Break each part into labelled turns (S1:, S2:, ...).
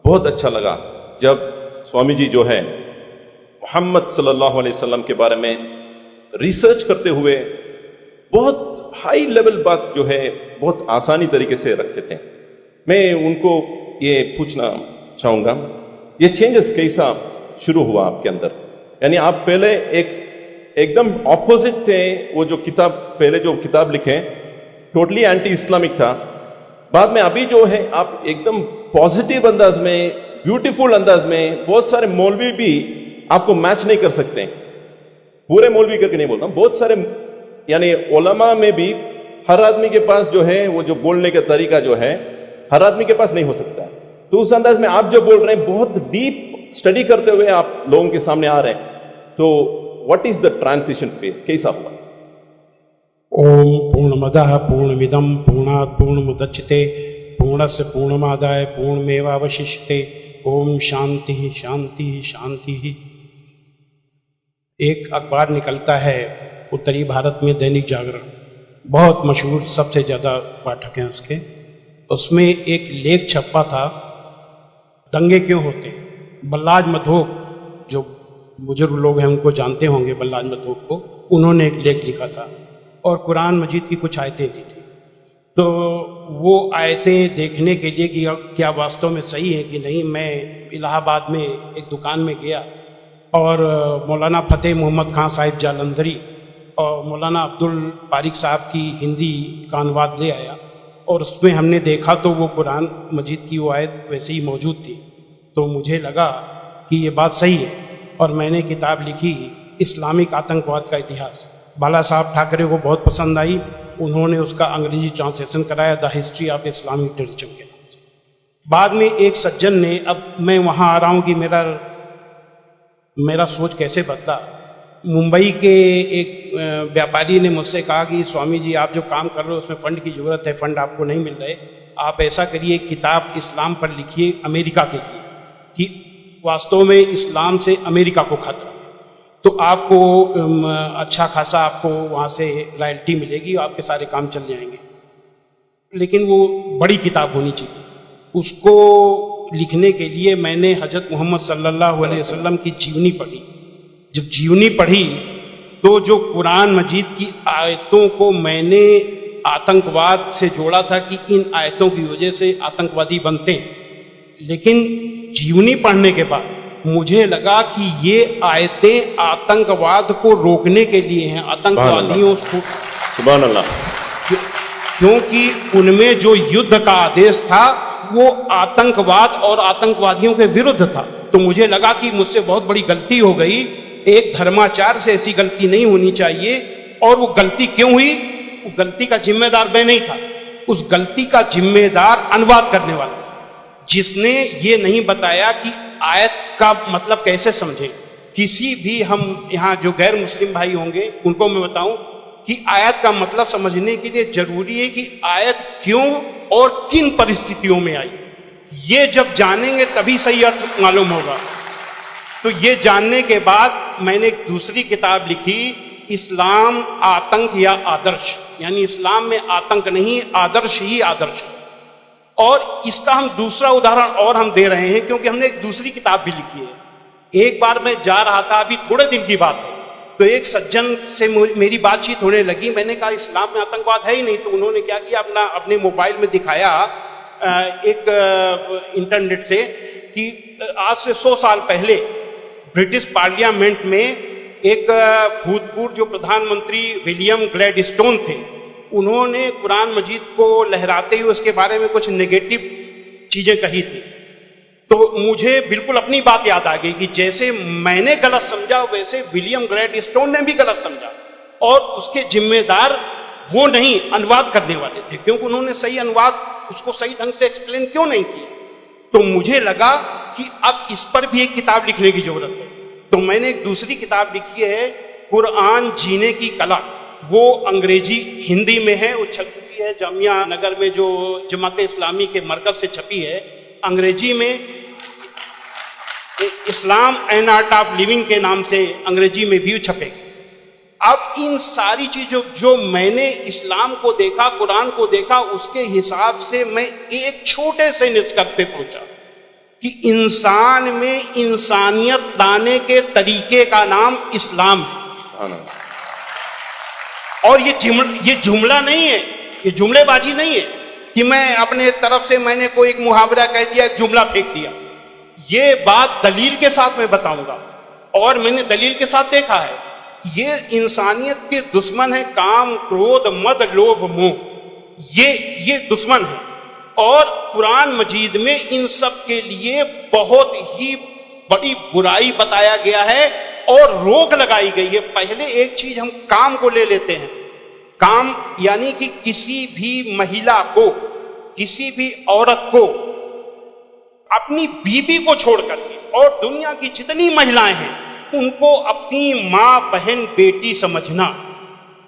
S1: बहुत अच्छा लगा जब स्वामी जी जो है मोहम्मद सल्लल्लाहु अलैहि वसल्लम के बारे में रिसर्च करते हुए बहुत हाई लेवल बात जो है बहुत आसानी तरीके से रखते थे। मैं उनको ये पूछना चाहूंगा, ये चेंजेस कैसा शुरू हुआ आपके अंदर? यानी आप पहले एकदम ऑपोजिट थे, वो जो किताब पहले जो किताब लिखे टोटली एंटी इस्लामिक था, बाद में अभी जो है आप एकदम पॉजिटिव अंदाज में, ब्यूटीफुल अंदाज में, बहुत सारे मौलवी भी आपको मैच नहीं कर सकते। पूरे मौलवी करके नहीं बोलता, बहुत सारे यानी उलमा में भी हर आदमी के पास जो है वो जो बोलने का तरीका जो है हर आदमी के पास नहीं हो सकता। तो उस अंदाज में आप जो बोल रहे हैं बहुत डीप स्टडी करते हुए आप लोगों के सामने आ रहे हैं। तो what is the transition phase, कैसा हुआ?
S2: ओम पूर्णमदः पूर्णमिदं पूर्णात् पूर्णमुदच्यते पूर्णस्य पूर्णमादाय पूर्णमेवावशिष्यते। ओम शांति शांति शांति। एक अखबार निकलता है उत्तरी भारत में, दैनिक जागरण, बहुत मशहूर, सबसे ज़्यादा पाठक हैं उसके। उसमें एक लेख छपा था, दंगे क्यों होते। बल्लाज मधोक, जो बुजुर्ग लोग हैं उनको जानते होंगे बल्लाज मधोक को, उन्होंने एक लेख लिखा था और कुरान मजीद की कुछ आयतें दी थी। तो वो आयतें देखने के लिए कि क्या वास्तव में सही है कि नहीं, मैं इलाहाबाद में एक दुकान में गया और मौलाना फतेह मोहम्मद खान साहिब जालंधरी और मौलाना अब्दुल पारिक साहब की हिंदी का अनुवाद ले आया और उसमें हमने देखा तो वो कुरान मजीद की वो आयत वैसे ही मौजूद थी। तो मुझे लगा कि ये बात सही है और मैंने किताब लिखी इस्लामिक आतंकवाद का इतिहास। बाला साहब ठाकरे को बहुत पसंद आई, उन्होंने उसका अंग्रेजी ट्रांसलेशन कराया, the history of Islamic terrorism के नाम से। बाद में एक सज्जन ने, अब मैं वहाँ आ रहा हूँ कि मेरा सोच कैसे बदला। मुंबई के एक व्यापारी ने मुझसे कहा कि स्वामी जी आप जो काम कर रहे हो उसमें फंड की जरूरत है, फंड आपको नहीं मिल रहे, आप ऐसा करिए किताब इस्लाम पर लिखिए अमेरिका के लिए कि वास्तव में इस्लाम से अमेरिका को खतरा, तो आपको अच्छा खासा आपको वहाँ से रॉयल्टी मिलेगी, आपके सारे काम चल जाएंगे। लेकिन वो बड़ी किताब होनी चाहिए। उसको लिखने के लिए मैंने हजरत मोहम्मद सल्लल्लाहु अलैहि वसल्लम की जीवनी पढ़ी। जब जीवनी पढ़ी तो जो कुरान मजीद की आयतों को मैंने आतंकवाद से जोड़ा था कि इन आयतों की वजह से आतंकवादी बनते हैं, लेकिन जीवनी पढ़ने के बाद मुझे लगा कि ये आयतें आतंकवाद को रोकने के लिए हैं, आतंकवादियों को,
S1: सुभान अल्लाह,
S2: क्योंकि उनमें जो युद्ध का आदेश था वो आतंकवाद और आतंकवादियों के विरुद्ध था। तो मुझे लगा कि मुझसे बहुत बड़ी गलती हो गई, एक धर्माचार से ऐसी गलती नहीं होनी चाहिए। और वो गलती क्यों हुई? वो गलती का जिम्मेदार मैं नहीं था, उस गलती का जिम्मेदार अनुवाद करने वाला, जिसने ये नहीं बताया कि आयत का मतलब कैसे समझे। किसी भी हम यहाँ जो गैर मुस्लिम भाई होंगे उनको मैं बताऊं कि आयत का मतलब समझने के लिए जरूरी है कि आयत क्यों और किन परिस्थितियों में आई। ये जब जानेंगे तभी सही अर्थ मालूम होगा। तो ये जानने के बाद मैंने एक दूसरी किताब लिखी, इस्लाम आतंक या आदर्श, यानी इस्लाम में आतंक नहीं, आदर्श ही आदर्श है। और इसका हम दूसरा उदाहरण और हम दे रहे हैं क्योंकि हमने एक दूसरी किताब भी लिखी है। एक बार मैं जा रहा था, अभी थोड़े दिन की बात है, तो एक सज्जन से मेरी बातचीत होने लगी। मैंने कहा इस्लाम में आतंकवाद है ही नहीं। तो उन्होंने क्या किया, अपने मोबाइल में दिखाया एक इंटरनेट से कि आज से 100 साल पहले ब्रिटिश पार्लियामेंट में एक भूतपूर्व जो प्रधानमंत्री विलियम ग्लैडस्टोन थे, उन्होंने कुरान मजीद को लहराते हुए उसके बारे में कुछ नेगेटिव चीजें कही थी। तो मुझे बिल्कुल अपनी बात याद आ गई कि जैसे मैंने गलत समझा वैसे विलियम ग्लैडस्टोन ने भी गलत समझा, और उसके जिम्मेदार वो नहीं, अनुवाद करने वाले थे, क्योंकि उन्होंने सही अनुवाद उसको सही ढंग से एक्सप्लेन क्यों नहीं किया। तो मुझे लगा कि अब इस पर भी एक किताब लिखने की जरूरत है। तो मैंने एक दूसरी किताब लिखी है, कुरान जीने की कला। वो अंग्रेजी हिंदी में है, वो छप चुकी है जामिया नगर में, जो जमात इस्लामी के मरकज से छपी है। अंग्रेजी में इस्लाम एन आर्ट ऑफ लिविंग के नाम से अंग्रेजी में भी छपे। अब इन सारी चीजों जो मैंने इस्लाम को देखा, कुरान को देखा, उसके हिसाब से मैं एक छोटे से निष्कर्ष पे पहुंचा कि इंसान में इंसानियत लाने के तरीके का नाम इस्लाम है।
S1: सुभान अल्लाह।
S2: और ये जुमला नहीं है, ये जुमलेबाजी नहीं है कि मैं अपने तरफ से मैंने कोई एक मुहावरा कह दिया, एक जुमला फेंक दिया। ये बात दलील के साथ मैं बताऊंगा, और मैंने दलील के साथ देखा है। ये इंसानियत के दुश्मन है, काम, क्रोध, मद, लोभ, मोह, ये दुश्मन है। और कुरान मजीद में इन सब के लिए बहुत ही बड़ी बुराई बताया गया है और रोक लगाई गई है। पहले एक चीज हम काम को ले लेते हैं। काम यानी कि किसी भी महिला को, किसी भी औरत को अपनी बीबी को छोड़ करके और दुनिया की जितनी महिलाएं हैं उनको अपनी मां, बहन, बेटी समझना,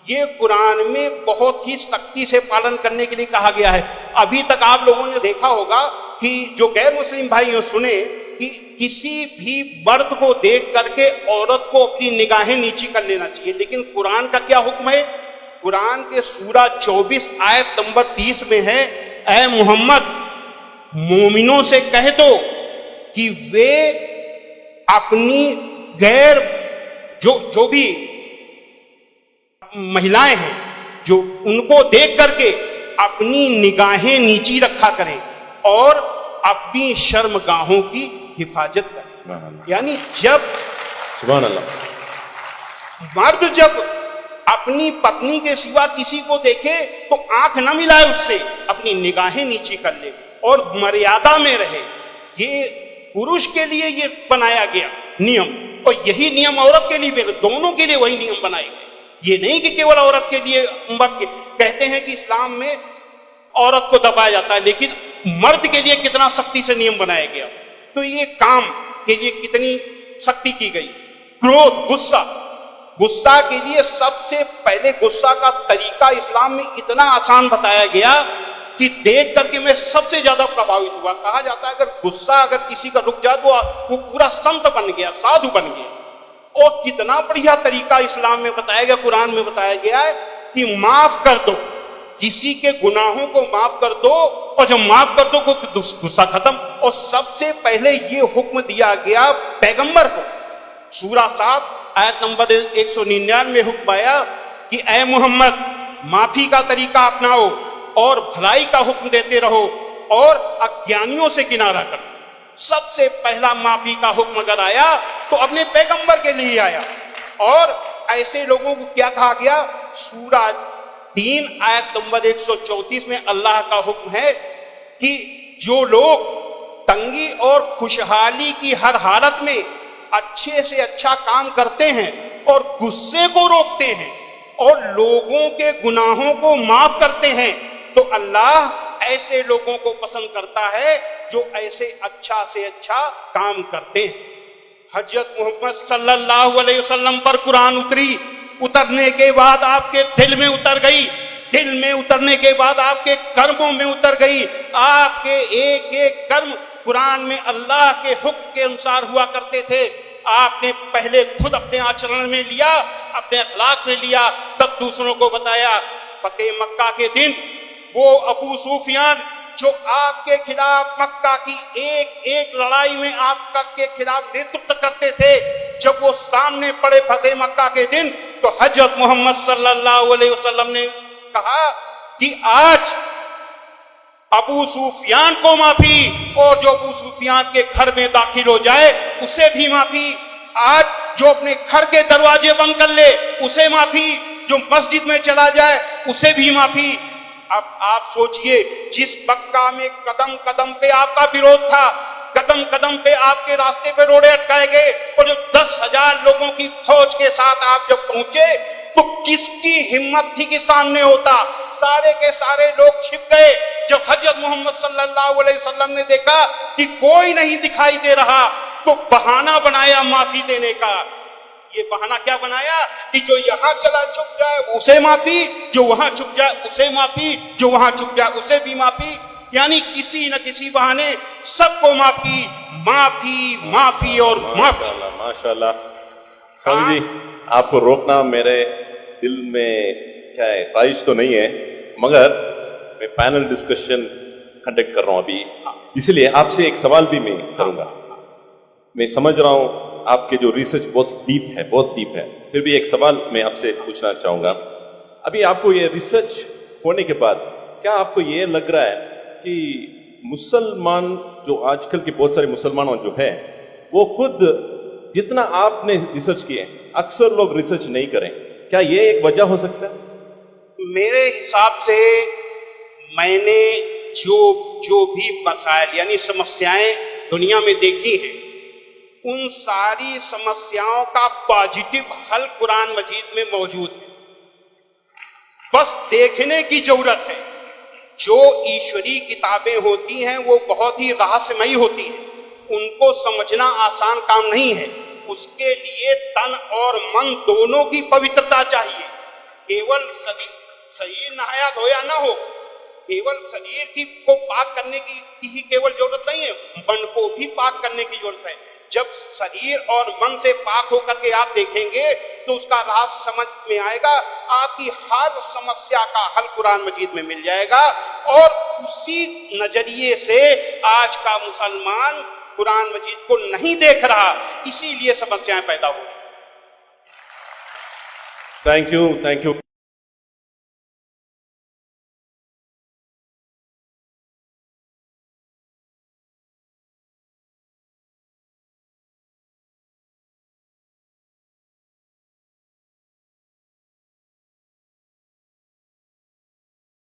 S2: ये कुरान में बहुत ही सख्ती से पालन करने के लिए कहा गया है। अभी तक आप लोगों ने देखा होगा कि जो गैर मुस्लिम भाई हो सुने कि किसी भी मर्द को देख करके औरत को अपनी निगाहें नीची कर लेना चाहिए, लेकिन कुरान का क्या हुक्म है? कुरान के सूरा 24 आयत नंबर 30 में है, ऐ मोहम्मद मोमिनों से कह दो कि वे अपनी गैर जो भी महिलाएं हैं जो उनको देख करके अपनी निगाहें नीची रखा करें और अपनी शर्मगाहों की हिफाजत करें। यानी जब
S1: सुभान अल्लाह,
S2: मर्द जब अपनी पत्नी के सिवा किसी को देखे तो आंख न मिलाए उससे, अपनी निगाहें नीची कर ले और मर्यादा में रहे। ये पुरुष के लिए ये बनाया गया नियम, और यही नियम औरत के लिए भी, दोनों के लिए वही नियम बनाए गए। ये नहीं कि केवल औरत के लिए। मर्द कहते हैं कि इस्लाम में औरत को दबाया जाता है, लेकिन मर्द के लिए कितना सख्ती से नियम बनाया गया। तो ये काम के लिए कितनी सख्ती की गई। क्रोध, गुस्सा के लिए सबसे पहले गुस्सा का तरीका इस्लाम में इतना आसान बताया गया कि देख करके मैं सबसे ज्यादा प्रभावित हुआ। कहा जाता है अगर गुस्सा अगर किसी का रुक जाए तो वो पूरा संत बन गया, साधु बन गया। और कितना बढ़िया तरीका इस्लाम में बताया गया, कुरान में बताया गया है कि माफ कर दो, किसी के गुनाहों को माफ कर दो, और जब माफ कर दो गुस्सा खत्म। और सबसे पहले ये हुक्म दिया गया पैगंबर को। सूरा 7 आयत नंबर 199 हुक्म आया कि ऐ मोहम्मद माफी का तरीका अपनाओ और भलाई का हुक्म देते रहो और अज्ञानियों से किनारा करो। सबसे पहला माफी का हुक्म अगर आया तो अपने पैगंबर के लिए आया। और ऐसे लोगों को क्या कहा गया? सूरा 3 आयत नंबर 134 में अल्लाह का हुक्म है कि जो लोग तंगी और खुशहाली की हर हालत में अच्छे से अच्छा काम करते हैं और गुस्से को रोकते हैं और लोगों के गुनाहों को माफ करते हैं, तो अल्लाह ऐसे लोगों को पसंद करता है जो ऐसे अच्छा से अच्छा काम करते हैं। हजरत मोहम्मद सल्लल्लाहु अलैहि वसल्लम पर कुरान उतरने के बाद आपके दिल में उतर गई, दिल में उतरने के बाद आपके कर्मों में उतर गई। आपके एक एक कर्म कुरान में अल्लाह के हुक्म के अनुसार हुआ करते थे। आपने पहले खुद अपने आचरण में लिया, अपने अखलाक में लिया, तब दूसरों को बताया। फतेह मक्का के दिन वो अबू सुफियान जो आपके खिलाफ मक्का की एक एक लड़ाई में आपके खिलाफ नेतृत्व करते थे, जब वो सामने पड़े फतेह मक्का के दिन, तो हजरत मोहम्मद सल्लल्लाहु अलैहि वसल्लम ने कहा कि आज अबू सुफियान को माफी, और जो अबू सुफियान के घर में दाखिल हो जाए उसे भी माफी। आज जो अपने घर के दरवाजे बंद कर ले उसे माफी, जो मस्जिद में चला जाए उसे भी माफी। अब आप सोचिए, जिस मक्का में कदम कदम पे आपका विरोध था, कदम कदम पे आपके रास्ते पे रोड़े अटकाए गए, और जो 10,000 लोगों की फौज के साथ आप जब पहुंचे तो किसकी हिम्मत थी कि सामने होता? सारे के सारे लोग छिप गए। जब हजरत मोहम्मद सल्लल्लाहु अलैहि वसल्लम ने देखा कि कोई नहीं दिखाई दे रहा, तो बहाना बनाया माफी देने का। ये बहाना क्या बनाया कि जो यहां चला चुप जाए उसे माफी, जो वहां चुप जाए उसे माफी, जो वहां चुप जाए उसे भी माफी। यानी किसी न किसी बहाने सबको माफी, माफी, माफी और माफी।
S1: माशाल्लाह। स्वामी जी, आपको रोकना मेरे दिल में क्या है, ख्वाहिश तो नहीं है, मगर मैं पैनल डिस्कशन कंडक्ट कर रहा हूं अभी। इसलिए आपसे एक सवाल भी मैं करूंगा। मैं समझ रहा हूं आपके जो रिसर्च बहुत डीप है, फिर भी एक सवाल मैं आपसे पूछना चाहूंगा। अभी आपको ये रिसर्च होने के बाद क्या आपको ये लग रहा है कि मुसलमान जो आजकल के बहुत सारे मुसलमान जो है वो खुद जितना आपने रिसर्च किए अक्सर लोग रिसर्च नहीं करें, क्या ये एक वजह हो सकता है?
S2: मेरे हिसाब से मैंने जो भी मसाइल यानी समस्याएं दुनिया में देखी हैं, उन सारी समस्याओं का पॉजिटिव हल कुरान मजीद में मौजूद है। बस देखने की जरूरत है। जो ईश्वरीय किताबें होती हैं वो बहुत ही रहस्यमयी होती हैं, उनको समझना आसान काम नहीं है। उसके लिए तन और मन दोनों की पवित्रता चाहिए। केवल शरीर नहाया धोया ना हो, केवल शरीर को पाक करने की ही केवल जरूरत नहीं है, मन को भी पाक करने की जरूरत है। जब शरीर और मन से पाक होकर के आप देखेंगे तो उसका राज समझ में आएगा, आपकी हर समस्या का हल कुरान मजीद में मिल जाएगा। और उसी नजरिए से आज का मुसलमान कुरान मजीद को नहीं देख रहा, इसीलिए समस्याएं पैदा हो रही।
S1: Thank you.